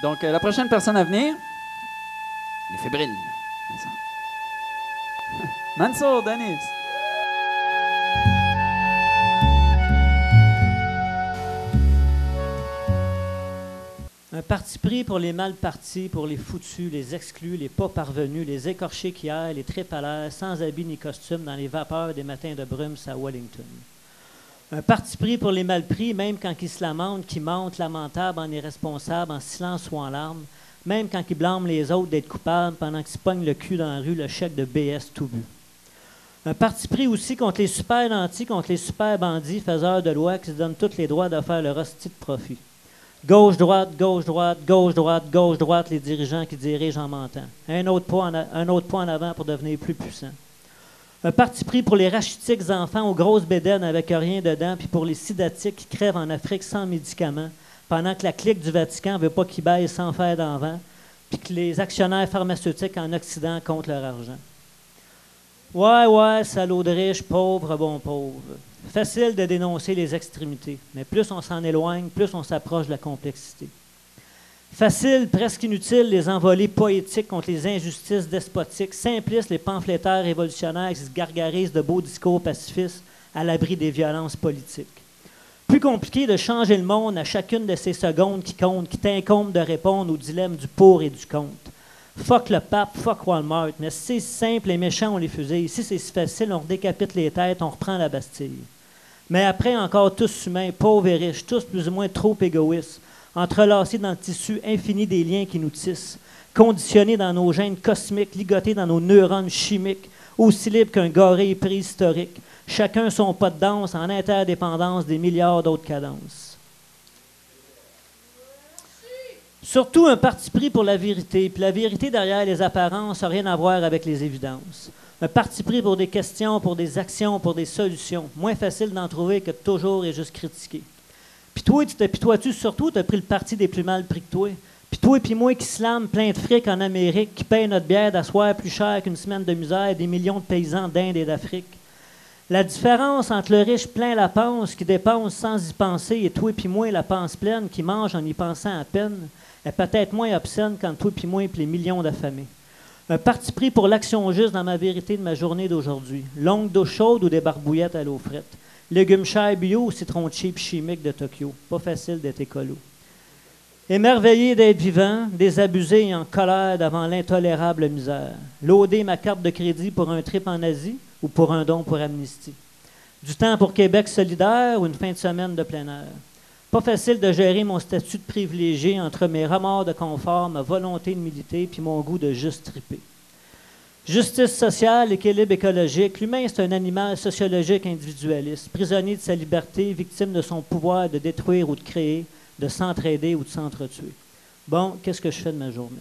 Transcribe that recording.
Donc, la prochaine personne à venir, les fébriles. Mansour, Denis. Un parti pris pour les mal partis, pour les foutus, les exclus, les pas parvenus, les écorchés qui errent, les trépalaires, sans habits ni costume, dans les vapeurs des matins de brume à Wellington. Un parti pris pour les mal pris, même quand ils se lamentent, qui mentent, lamentables, en irresponsables, en silence ou en larmes, même quand ils blâment les autres d'être coupables pendant qu'ils se pognent le cul dans la rue, le chèque de BS tout bu. Un parti pris aussi contre les super nantis, contre les super bandits, faiseurs de loi qui se donnent tous les droits de faire leur hostie de profit. Gauche-droite, gauche-droite, gauche-droite, gauche-droite, les dirigeants qui dirigent en mentant. Un autre pas en avant pour devenir plus puissant. Un parti pris pour les rachitiques enfants aux grosses bédaines avec rien dedans, puis pour les sidatiques qui crèvent en Afrique sans médicaments, pendant que la clique du Vatican ne veut pas qu'ils baillent sans faire d'envant, puis que les actionnaires pharmaceutiques en Occident comptent leur argent. Ouais, salaud de riche, pauvre, bon pauvre. Facile de dénoncer les extrémités, mais plus on s'en éloigne, plus on s'approche de la complexité. Facile, presque inutile, les envolées poétiques contre les injustices despotiques, simplistes les pamphlétaires révolutionnaires qui se gargarisent de beaux discours pacifistes à l'abri des violences politiques. Plus compliqué de changer le monde à chacune de ces secondes qui comptent, qui t'incombe de répondre au dilemme du pour et du contre. Fuck le pape, fuck Walmart, mais si c'est simple, les méchants, on les fusille. Si c'est si facile, on redécapite les têtes, on reprend la Bastille. Mais après, encore tous humains, pauvres et riches, tous plus ou moins trop égoïstes, entrelacés dans le tissu infini des liens qui nous tissent, conditionnés dans nos gènes cosmiques, ligotés dans nos neurones chimiques, aussi libres qu'un gorille préhistorique, chacun son pas de danse en interdépendance des milliards d'autres cadences. Surtout un parti pris pour la vérité, puis la vérité derrière les apparences n'a rien à voir avec les évidences. Un parti pris pour des questions, pour des actions, pour des solutions. Moins facile d'en trouver que de toujours et juste critiquer. Puis toi, surtout, tu as pris le parti des plus mal pris que toi. Puis toi et moi qui slament plein de fric en Amérique, qui payent notre bière d'asseoir plus cher qu'une semaine de misère des millions de paysans d'Inde et d'Afrique. La différence entre le riche plein la panse, qui dépense sans y penser, et toi et moi la panse pleine, qui mange en y pensant à peine, est peut-être moins obscène qu'entre toi et moi et les millions d'affamés. Un parti pris pour l'action juste dans ma vérité de ma journée d'aujourd'hui. Longue d'eau chaude ou des barbouillettes à l'eau frette. Légumes chers bio ou citron cheap chimique de Tokyo. Pas facile d'être écolo. Émerveillé d'être vivant, désabusé et en colère devant l'intolérable misère. Loader ma carte de crédit pour un trip en Asie ou pour un don pour Amnesty. Du temps pour Québec solidaire ou une fin de semaine de plein air. Pas facile de gérer mon statut de privilégié entre mes remords de confort, ma volonté de militer puis mon goût de juste triper. Justice sociale, équilibre écologique, l'humain c'est un animal sociologique individualiste, prisonnier de sa liberté, victime de son pouvoir de détruire ou de créer, de s'entraider ou de s'entretuer. Bon, qu'est-ce que je fais de ma journée?